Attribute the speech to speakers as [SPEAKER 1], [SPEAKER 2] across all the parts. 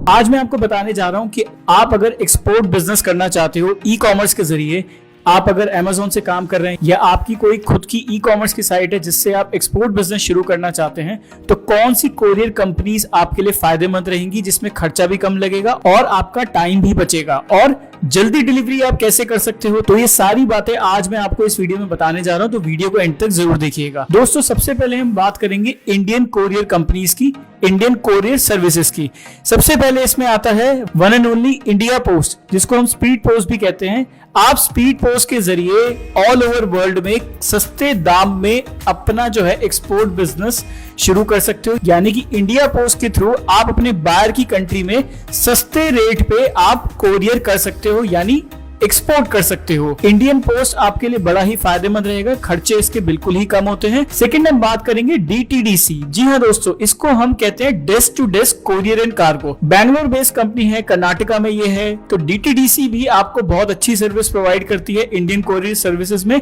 [SPEAKER 1] आज मैं आपको बताने जा रहा हूं कि आप अगर एक्सपोर्ट बिजनेस करना चाहते हो ई कॉमर्स के जरिए, आप अगर Amazon से काम कर रहे हैं या आपकी कोई खुद की ई कॉमर्स की साइट है जिससे आप एक्सपोर्ट बिजनेस शुरू करना चाहते हैं, तो कौन सी कोरियर कंपनीज आपके लिए फायदेमंद रहेंगी जिसमें खर्चा भी कम लगेगा और आपका टाइम भी बचेगा और जल्दी डिलीवरी आप कैसे कर सकते हो। तो ये सारी बातें आज मैं आपको इस वीडियो में बताने जा रहा हूं, तो वीडियो को एंड तक जरूर देखिएगा। दोस्तों, सबसे पहले हम बात करेंगे इंडियन कोरियर कंपनीज की, इंडियन कोरियर सर्विसेज की। सबसे पहले इसमें आता है one and only India post, जिसको हम स्पीड पोस्ट भी कहते हैं। आप स्पीड पोस्ट के जरिए ऑल ओवर वर्ल्ड में सस्ते दाम में अपना जो है एक्सपोर्ट बिजनेस शुरू कर सकते हो, यानी कि इंडिया पोस्ट के थ्रू आप अपने बाहर की कंट्री में सस्ते रेट पे आप कोरियर कर सकते हो, यानी एक्सपोर्ट कर सकते हो। इंडियन पोस्ट आपके लिए बड़ा ही फायदेमंद रहेगा, खर्चे इसके बिल्कुल ही कम होते हैं। सेकंड हम बात करेंगे DTDC। जी हाँ दोस्तों, इसको हम कहते हैं desk to desk courier and cargo. Bangalore based company है, कर्नाटका में ये है। तो DTDC भी आपको बहुत अच्छी सर्विस प्रोवाइड करती है इंडियन कोरियर सर्विसेज में।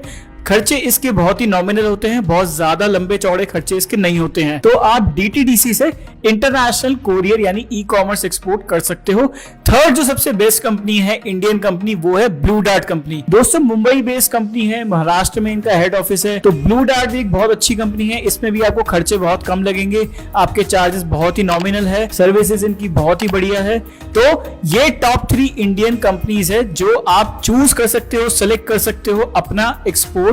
[SPEAKER 1] खर्चे इसके बहुत ही नॉमिनल होते हैं, बहुत ज्यादा लंबे चौड़े खर्चे इसके नहीं होते हैं। तो आप DTDC से इंटरनेशनल कोरियर यानी ई कॉमर्स एक्सपोर्ट कर सकते हो। थर्ड जो सबसे बेस्ट कंपनी है इंडियन कंपनी, वो है ब्लू डार्ट कंपनी। दोस्तों, मुंबई बेस्ड कंपनी है, महाराष्ट्र में इनका हेड ऑफिस है। तो ब्लू डार्ट एक बहुत अच्छी कंपनी है, इसमें भी आपको खर्चे बहुत कम लगेंगे, आपके चार्जेस बहुत ही नॉमिनल है, सर्विसेज इनकी बहुत ही बढ़िया है। तो ये टॉप 3 इंडियन कंपनीज है जो आप चूज कर सकते हो, सेलेक्ट कर सकते हो अपना एक्सपोर्ट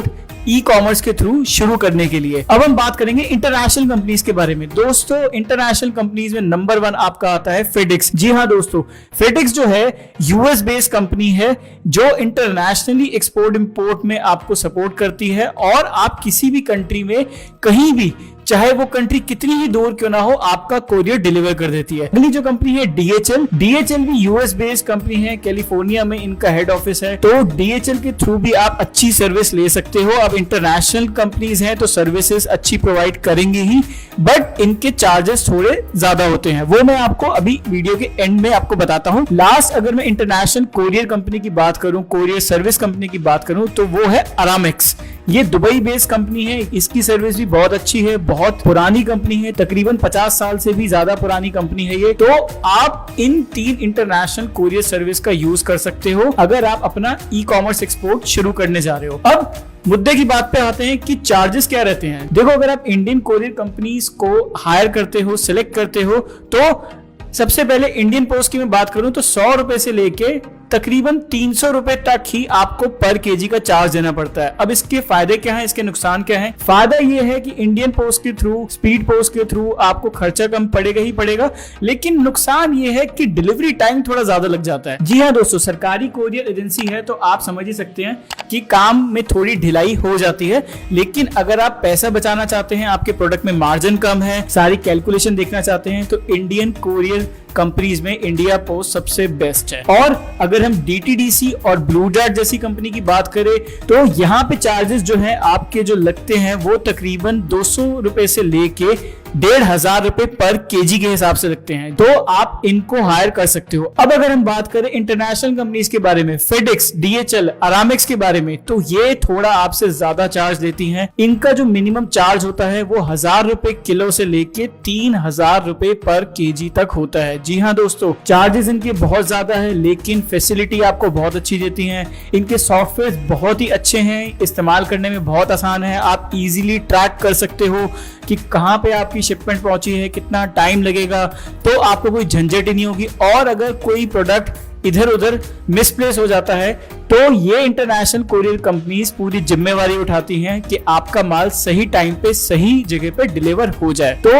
[SPEAKER 1] ई कॉमर्स के थ्रू शुरू करने के लिए। अब हम बात करेंगे इंटरनेशनल कंपनीज के बारे में। दोस्तों, इंटरनेशनल कंपनीज में नंबर 1 आपका आता है FedEx। जी हाँ दोस्तों, FedEx जो है US बेस्ड कंपनी है जो इंटरनेशनली एक्सपोर्ट इंपोर्ट में आपको सपोर्ट करती है और आप किसी भी कंट्री में कहीं भी, चाहे वो कंट्री कितनी ही दूर क्यों ना हो, आपका कोरियर डिलीवर कर देती है। अगली जो कंपनी है DHL भी US बेस्ड कंपनी है, कैलिफोर्निया में इनका हेड ऑफिस है। तो DHL के थ्रू भी आप अच्छी सर्विस ले सकते हो। अब इंटरनेशनल कंपनीज हैं तो सर्विसेज अच्छी प्रोवाइड करेंगे ही, बट इनके चार्जेस थोड़े ज्यादा होते हैं, वो मैं आपको अभी वीडियो के एंड में आपको बताता हूँ। लास्ट अगर मैं इंटरनेशनल कोरियर कंपनी की बात करूं, कोरियर सर्विस कंपनी की बात करूं, तो वो है Aramex। ये दुबई बेस्ड कंपनी है, इसकी सर्विस भी बहुत अच्छी है, बहुत पुरानी कंपनी है, तकरीबन 50 साल से भी ज्यादा पुरानी कंपनी है ये। तो आप इन 3 इंटरनेशनल कोरियर सर्विस का यूज कर सकते हो अगर आप अपना ई कॉमर्स एक्सपोर्ट शुरू करने जा रहे हो। अब मुद्दे की बात पे आते हैं कि चार्जेस क्या रहते हैं। देखो, अगर आप इंडियन कोरियर कंपनीज को हायर करते हो, सिलेक्ट करते हो, तो सबसे पहले इंडियन पोस्ट की मैं बात करूं तो 100 रुपए से लेके तकरीबन 300 रुपए तक ही आपको पर केजी का चार्ज देना पड़ता है। अब इसके फायदे क्या हैं, इसके नुकसान क्या हैं? फायदा ये है कि इंडियन पोस्ट के थ्रू, स्पीड पोस्ट के थ्रू आपको खर्चा कम पड़ेगा ही पड़ेगा, लेकिन नुकसान ये है कि डिलीवरी टाइम थोड़ा ज्यादा लग जाता है। जी हाँ दोस्तों, सरकारी कोरियर एजेंसी है तो आप समझ ही सकते हैं कि काम में थोड़ी ढिलाई हो जाती है, लेकिन अगर आप पैसा बचाना चाहते हैं, आपके प्रोडक्ट में मार्जिन कम है, सारी कैलकुलेशन देखना चाहते हैं, तो इंडियन कोरियर कंपनीज में इंडिया पोस्ट सबसे बेस्ट है। और अगर हम DTDC और ब्लू डार्ट जैसी कंपनी की बात करें तो यहाँ पे चार्जेस जो हैं आपके जो लगते हैं वो तकरीबन 200 रुपए से लेके 1500 रुपए पर केजी के हिसाब से लगते हैं। तो आप इनको हायर कर सकते हो। अब अगर हम बात करें इंटरनेशनल कंपनीज के बारे में, FedEx, DHL, Aramex के बारे में, तो ये थोड़ा आपसे ज्यादा चार्ज लेती हैं। इनका जो मिनिमम चार्ज होता है वो 1000 रुपए किलो से लेके 3000 रुपए पर केजी तक होता है। जी हाँ दोस्तों, चार्जेस इनके बहुत ज्यादा है, लेकिन फैसिलिटी आपको बहुत अच्छी देती हैं। इनके सॉफ्टवेयर बहुत ही अच्छे हैं, इस्तेमाल करने में बहुत आसान है। आप इजीली ट्रैक कर सकते हो कि कहाँ पे आपकी शिपमेंट पहुंची है, कितना टाइम लगेगा, तो आपको कोई झंझट ही नहीं होगी। और अगर कोई प्रोडक्ट इधर उधर मिसप्लेस हो जाता है तो ये इंटरनेशनल कोरियर कंपनीज पूरी जिम्मेवारी उठाती हैं कि आपका माल सही टाइम पे सही जगह पे डिलीवर हो जाए। तो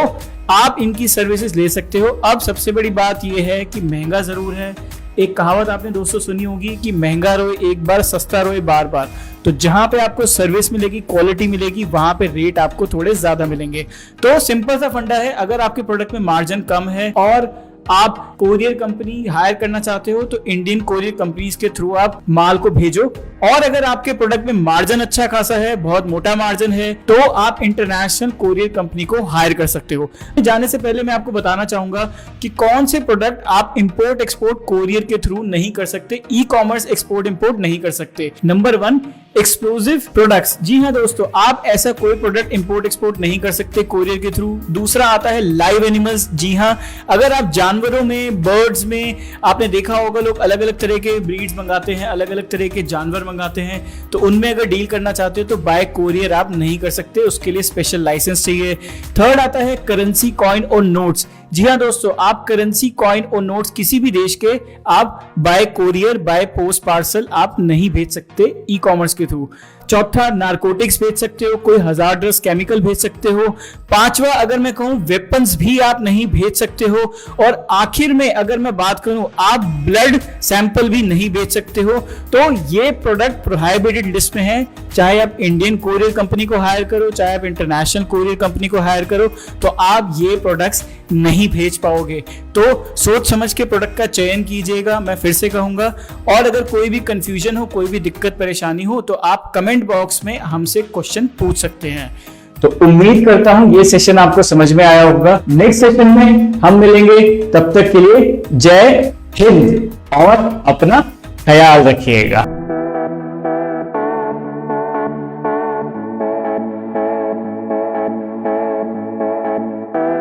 [SPEAKER 1] आप इनकी सर्विसेज ले सकते हो। अब सबसे बड़ी बात यह है कि महंगा जरूर है। एक कहावत आपने दोस्तों सुनी होगी कि महंगा रोए एक बार, सस्ता रोए बार बार। तो जहां पे आपको सर्विस मिलेगी, क्वालिटी मिलेगी, वहां पे रेट आपको थोड़े ज्यादा मिलेंगे। तो सिंपल सा फंडा है, अगर आपके प्रोडक्ट में मार्जिन कम है और आप कोरियर कंपनी हायर करना चाहते हो तो इंडियन कोरियर कंपनीज के थ्रू आप माल को भेजो। और अगर आपके प्रोडक्ट में मार्जिन अच्छा खासा है, बहुत मोटा मार्जिन है, तो आप इंटरनेशनल कोरियर कंपनी को हायर कर सकते हो। जाने से पहले मैं आपको बताना चाहूंगा कि कौन से प्रोडक्ट आप इंपोर्ट एक्सपोर्ट कोरियर के थ्रू नहीं कर सकते, ई कॉमर्स एक्सपोर्ट इंपोर्ट नहीं कर सकते। Number 1, explosive products. जी हाँ दोस्तों, आप ऐसा कोई प्रोडक्ट इंपोर्ट एक्सपोर्ट नहीं कर सकते कोरियर के थ्रू। दूसरा आता है लाइव एनिमल्स। जी हाँ, अगर आप जानवरों में, बर्ड्स में, आपने देखा होगा लोग अलग अलग तरह के ब्रीड्स मंगाते हैं, अलग अलग तरह के जानवर मंगाते हैं, तो उनमें अगर डील करना चाहते हो तो बाय कोरियर आप नहीं कर सकते, उसके लिए स्पेशल लाइसेंस चाहिए। थर्ड आता है करेंसी, कॉइन और नोट्स। जी हाँ दोस्तों, आप करेंसी, कॉइन और नोट्स किसी भी देश के आप bye courier, by post parcel आप नहीं भेज सकते ई कॉमर्स के थ्रू। चौथा, नारकोटिक्स भेज सकते हो, कोई हजार्डस केमिकल भेज सकते हो। पांचवा, अगर मैं कहूं वेपन्स भी आप नहीं भेज सकते हो। और आखिर में अगर मैं बात करूं, आप ब्लड सैंपल भी नहीं भेज सकते हो। तो ये प्रोडक्ट प्रोहाइबिटेड लिस्ट में है। चाहे आप इंडियन कोरियर कंपनी को हायर करो, चाहे आप इंटरनेशनल कोरियर कंपनी को हायर करो, तो आप ये प्रोडक्ट्स नहीं भेज पाओगे। तो सोच समझ के प्रोडक्ट का चयन कीजिएगा, मैं फिर से कहूंगा। और अगर कोई भी कंफ्यूजन हो, कोई भी दिक्कत परेशानी हो, तो आप कमेंट बॉक्स में हमसे क्वेश्चन पूछ सकते हैं। तो उम्मीद करता हूं ये सेशन आपको समझ में आया होगा। नेक्स्ट सेशन में हम मिलेंगे, तब तक के लिए जय हिंद और अपना ख्याल रखिएगा।